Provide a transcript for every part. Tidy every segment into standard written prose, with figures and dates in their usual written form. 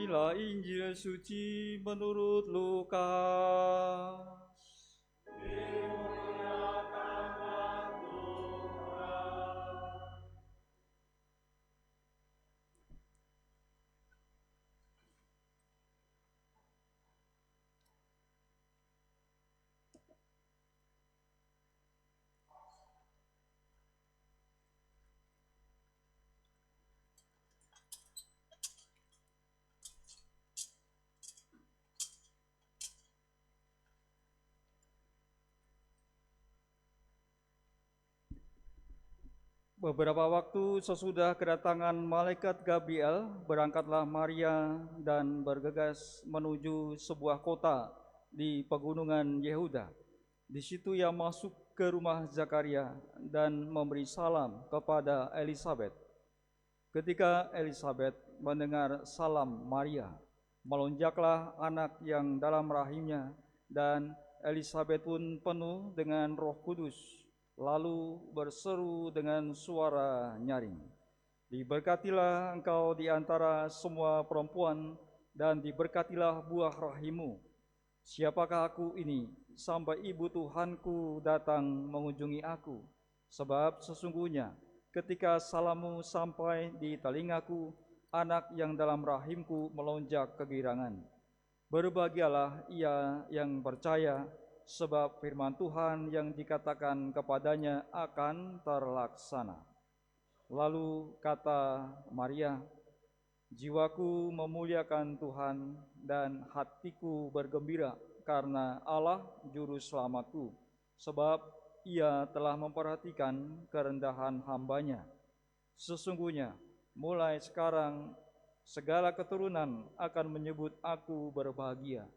Inilah Injil suci menurut Lukas. Beberapa waktu sesudah kedatangan malaikat Gabriel, berangkatlah Maria dan bergegas menuju sebuah kota di pegunungan Yehuda. Di situ ia masuk ke rumah Zakaria dan memberi salam kepada Elisabet. Ketika Elisabet mendengar salam Maria, melonjaklah anak yang dalam rahimnya, dan Elisabet pun penuh dengan Roh Kudus, lalu berseru dengan suara nyaring, "Diberkatilah engkau di antara semua perempuan, dan diberkatilah buah rahimmu. Siapakah aku ini, sampai ibu Tuhanku datang mengunjungi aku? Sebab sesungguhnya ketika salammu sampai di telingaku, anak yang dalam rahimku melonjak kegirangan. Berbahagialah ia yang percaya, sebab firman Tuhan yang dikatakan kepadanya akan terlaksana." Lalu kata Maria, "Jiwaku memuliakan Tuhan, dan hatiku bergembira karena Allah Juru Selamatku, sebab Ia telah memperhatikan kerendahan hamba-Nya. Sesungguhnya mulai sekarang segala keturunan akan menyebut aku berbahagia,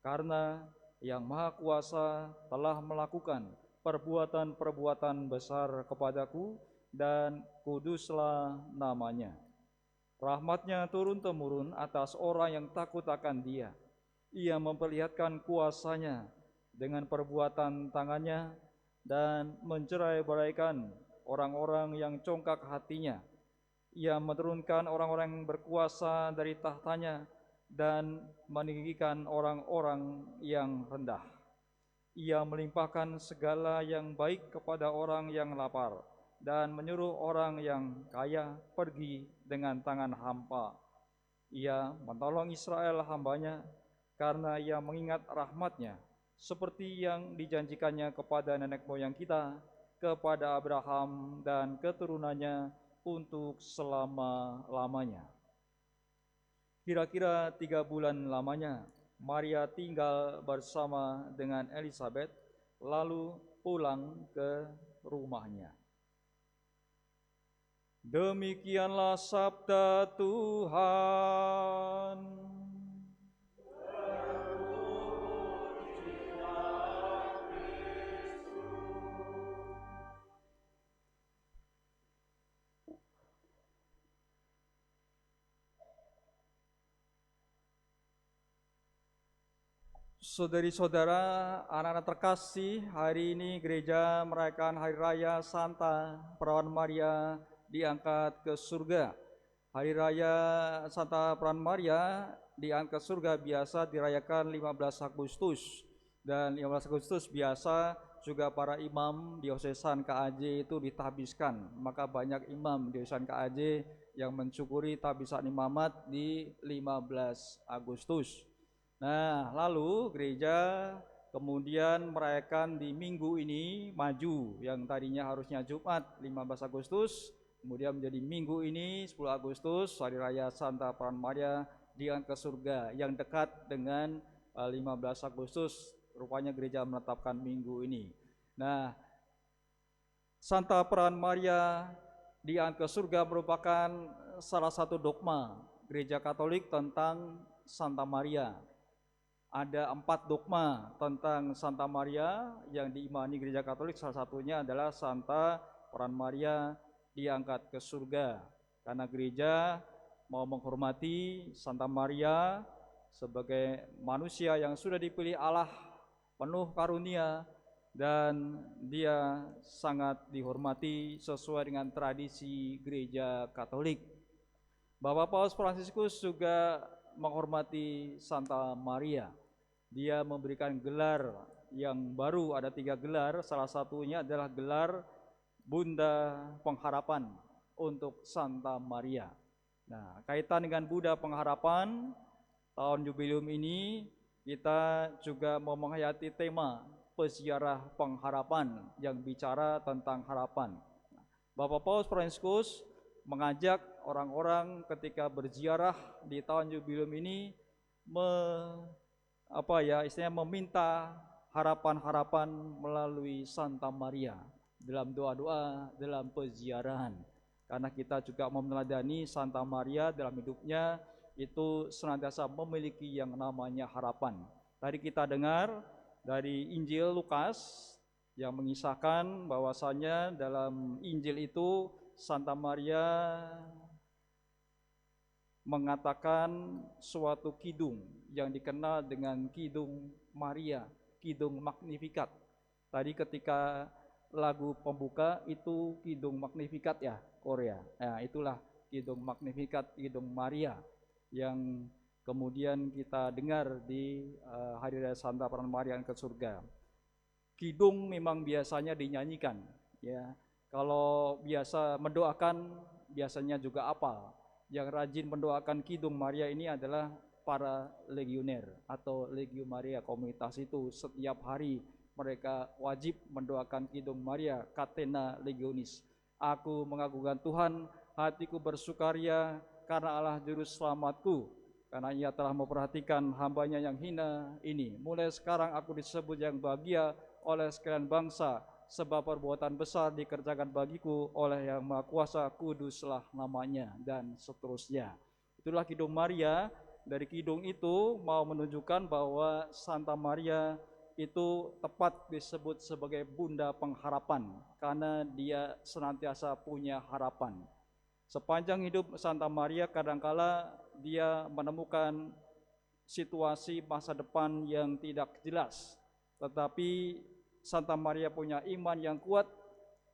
karena Yang Maha Kuasa telah melakukan perbuatan-perbuatan besar kepadaku, dan kuduslah namanya. Rahmat-Nya turun-temurun atas orang yang takut akan Dia. Ia memperlihatkan kuasa-Nya dengan perbuatan tangan-Nya, dan mencerai-beraikan orang-orang yang congkak hatinya. Ia menurunkan orang-orang yang berkuasa dari tahtanya, dan meninggikan orang-orang yang rendah. Ia melimpahkan segala yang baik kepada orang yang lapar, dan menyuruh orang yang kaya pergi dengan tangan hampa. Ia menolong Israel hamba-Nya, karena Ia mengingat rahmat-Nya, seperti yang dijanjikannya kepada nenek moyang kita, kepada Abraham dan keturunannya untuk selama-lamanya. Kira-kira 3 bulan lamanya, Maria tinggal bersama dengan Elisabet, lalu pulang ke rumahnya. Demikianlah sabda Tuhan. Saudari-saudara, anak-anak terkasih, hari ini gereja merayakan Hari Raya Santa Perawan Maria diangkat ke surga. Hari Raya Santa Perawan Maria diangkat ke surga biasa dirayakan 15 Agustus. Dan 15 Agustus biasa juga para imam diosesan KAJ itu ditahbiskan. Maka banyak imam diosesan KAJ yang mensyukuri tahbisan imamat di 15 Agustus. Nah, lalu gereja kemudian merayakan di minggu ini maju, yang tadinya harusnya Jumat 15 Agustus, kemudian menjadi minggu ini 10 Agustus, Hari Raya Santa Perawan Maria diangkat ke surga, yang dekat dengan 15 Agustus, rupanya gereja menetapkan minggu ini. Nah, Santa Perawan Maria diangkat ke surga merupakan salah satu dogma Gereja Katolik tentang Santa Maria. Ada 4 dogma tentang Santa Maria yang diimani Gereja Katolik. Salah satunya adalah Santa Perawan Maria diangkat ke surga, karena gereja mau menghormati Santa Maria sebagai manusia yang sudah dipilih Allah, penuh karunia, dan dia sangat dihormati sesuai dengan tradisi Gereja Katolik. Bapak Paus Fransiskus juga menghormati Santa Maria. Dia memberikan gelar yang baru, ada 3 gelar, salah satunya adalah gelar Bunda Pengharapan untuk Santa Maria. Nah, kaitan dengan Bunda Pengharapan, tahun jubileum ini kita juga mau menghayati tema peziarah pengharapan yang bicara tentang harapan. Bapak Paus Fransiskus mengajak orang-orang ketika berziarah di tahun jubileum ini istilahnya meminta harapan-harapan melalui Santa Maria dalam doa-doa, dalam peziarahan. Karena kita juga meneladani Santa Maria dalam hidupnya itu senantiasa memiliki yang namanya harapan. Tadi kita dengar dari Injil Lukas yang mengisahkan bahwasanya dalam Injil itu Santa Maria mengatakan suatu kidung yang dikenal dengan Kidung Maria, Kidung Magnificat. Tadi ketika lagu pembuka itu Kidung Magnificat ya, Korea. Nah, itulah Kidung Magnificat, Kidung Maria yang kemudian kita dengar di Hari Raya Santa Peran Maria ke surga. Kidung memang biasanya dinyanyikan, ya. Kalau biasa mendoakan, biasanya juga apal. Yang rajin mendoakan Kidung Maria ini adalah para legioner atau Legio Maria komunitas itu. Setiap hari mereka wajib mendoakan Kidung Maria, Catena Legionis. Aku mengagungkan Tuhan, hatiku bersukaria karena Allah juru selamatku, karena Ia telah memperhatikan hambanya yang hina ini. Mulai sekarang aku disebut yang bahagia oleh sekalian bangsa, sebab perbuatan besar dikerjakan bagiku oleh Yang Maha Kuasa, kuduslah namanya, dan seterusnya. Itulah Kidung Maria. Dari kidung itu mau menunjukkan bahwa Santa Maria itu tepat disebut sebagai Bunda Pengharapan, karena dia senantiasa punya harapan. Sepanjang hidup Santa Maria kadangkala dia menemukan situasi masa depan yang tidak jelas, tetapi Santa Maria punya iman yang kuat.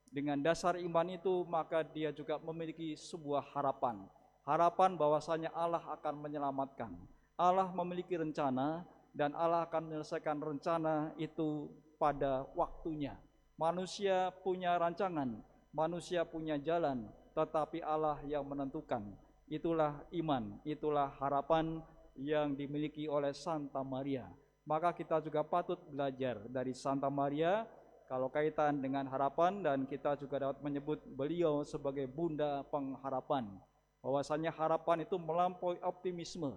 Dengan dasar iman itu maka dia juga memiliki sebuah harapan. Harapan bahwasanya Allah akan menyelamatkan. Allah memiliki rencana dan Allah akan menyelesaikan rencana itu pada waktunya. Manusia punya rancangan, manusia punya jalan, tetapi Allah yang menentukan. Itulah iman, itulah harapan yang dimiliki oleh Santa Maria. Maka kita juga patut belajar dari Santa Maria kalau kaitan dengan harapan, dan kita juga dapat menyebut beliau sebagai Bunda Pengharapan. Bahwasanya harapan itu melampaui optimisme.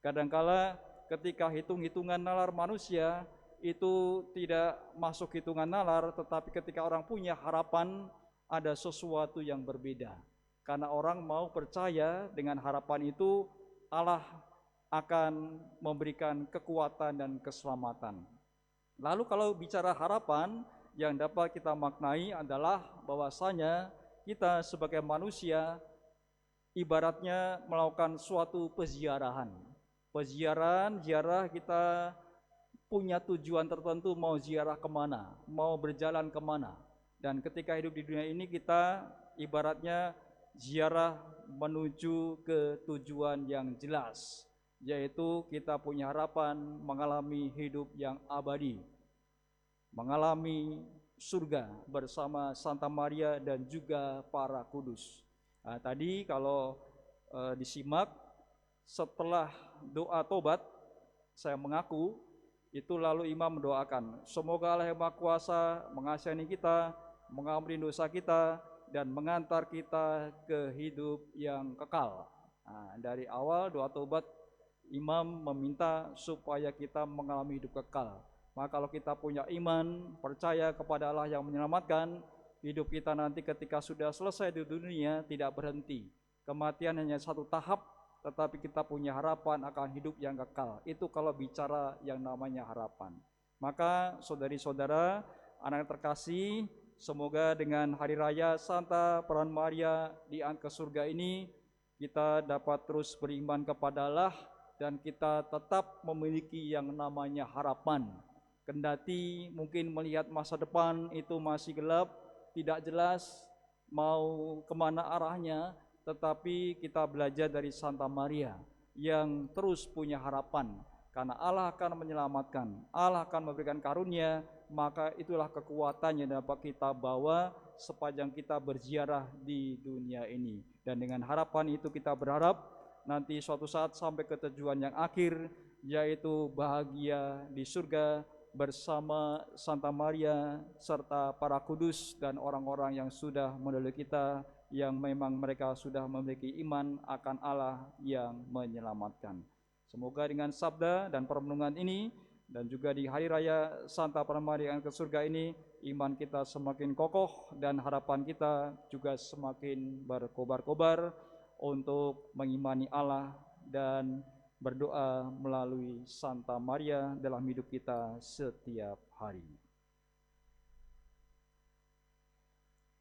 Kadangkala ketika hitung-hitungan nalar manusia itu tidak masuk hitungan nalar, tetapi ketika orang punya harapan ada sesuatu yang berbeda. Karena orang mau percaya dengan harapan itu Allah akan memberikan kekuatan dan keselamatan. Lalu kalau bicara harapan, yang dapat kita maknai adalah bahwasanya kita sebagai manusia ibaratnya melakukan suatu peziarahan. Ziarah kita punya tujuan tertentu, mau ziarah kemana, mau berjalan kemana. Dan ketika hidup di dunia ini kita ibaratnya ziarah menuju ke tujuan yang jelas, yaitu kita punya harapan mengalami hidup yang abadi, mengalami surga bersama Santa Maria dan juga para kudus. Nah, tadi kalau disimak setelah doa tobat, saya mengaku, itu lalu imam mendoakan, semoga Allah yang Maha Kuasa mengasihani kita, mengampuni dosa kita, dan mengantar kita ke hidup yang kekal. Nah, dari awal doa tobat, imam meminta supaya kita mengalami hidup kekal. Maka kalau kita punya iman, percaya kepada Allah yang menyelamatkan, hidup kita nanti ketika sudah selesai di dunia tidak berhenti. Kematian hanya satu tahap, tetapi kita punya harapan akan hidup yang kekal. Itu kalau bicara yang namanya harapan. Maka saudari-saudara, anak terkasih, semoga dengan hari raya Santa Peran Maria diangkat ke surga ini, kita dapat terus beriman kepada Allah dan kita tetap memiliki yang namanya harapan. Kendati mungkin melihat masa depan itu masih gelap, tidak jelas mau kemana arahnya, tetapi kita belajar dari Santa Maria yang terus punya harapan, karena Allah akan menyelamatkan, Allah akan memberikan karunia, maka itulah kekuatannya dapat kita bawa sepanjang kita berziarah di dunia ini. Dan dengan harapan itu kita berharap nanti suatu saat sampai ke tujuan yang akhir, yaitu bahagia di surga bersama Santa Maria serta para kudus dan orang-orang yang sudah mendahului kita, yang memang mereka sudah memiliki iman akan Allah yang menyelamatkan. Semoga dengan sabda dan permenungan ini dan juga di hari raya Santa Maria ke surga ini, iman kita semakin kokoh dan harapan kita juga semakin berkobar-kobar untuk mengimani Allah dan berdoa melalui Santa Maria dalam hidup kita setiap hari.